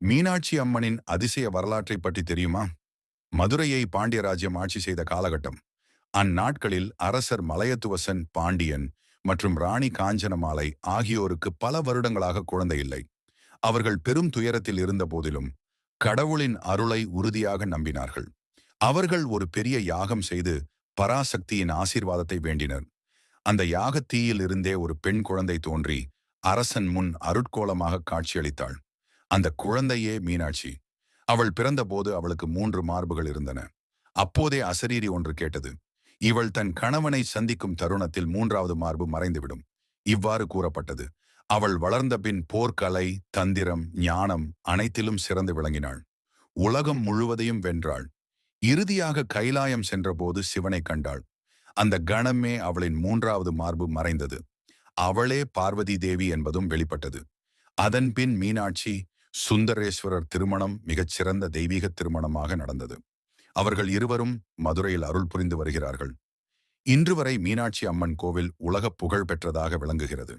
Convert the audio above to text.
மீனாட்சி அம்மனின் அதிசய வரலாற்றை பற்றி தெரியுமா? மதுரையை பாண்டிய ராஜ்யம் ஆட்சி செய்த காலகட்டம். அந்நாட்களில் அரசர் மலையத்துவசன் பாண்டியன் மற்றும் ராணி காஞ்சனமாலை ஆகியோருக்கு பல வருடங்களாக குழந்தை இல்லை. அவர்கள் பெரும் துயரத்தில் இருந்த போதிலும் கடவுளின் அருளை உறுதியாக நம்பினார்கள். அவர்கள் ஒரு பெரிய யாகம் செய்து பராசக்தியின் ஆசீர்வாதத்தை வேண்டினர். அந்த யாகத்தீயில் இருந்தே ஒரு பெண் குழந்தை தோன்றி அரசன் முன் அருட்கோலமாக காட்சியளித்தாள். அந்த குழந்தையே மீனாட்சி. அவள் பிறந்தபோது அவளுக்கு 3 மார்புகள் இருந்தன. அப்போதே அசரீரி ஒன்று கேட்டது. இவள் தன் கணவனை சந்திக்கும் தருணத்தில் 3வது மார்பு மறைந்துவிடும். இவ்வாறு கூறப்பட்டது. அவள் வளர்ந்த பின் போர்க்கலை, தந்திரம், ஞானம் அனைத்திலும் சிறந்து விளங்கினாள். உலகம் முழுவதையும் வென்றாள். இறுதியாக கைலாயம் சென்றபோது சிவனை கண்டாள். அந்த கணமே அவளின் 3வது மார்பு மறைந்தது. அவளே பார்வதி தேவி என்பதும் வெளிப்பட்டது. அதன்பின் மீனாட்சி சுந்தரேஸ்வரர் திருமணம் மிகச்சிறந்த தெய்வீக திருமணமாக நடந்தது. அவர்கள் இருவரும் மதுரையில் அருள் புரிந்து வருகிறார்கள். இன்று வரை மீனாட்சி அம்மன் கோவில் உலக புகழ் பெற்றதாக விளங்குகிறது.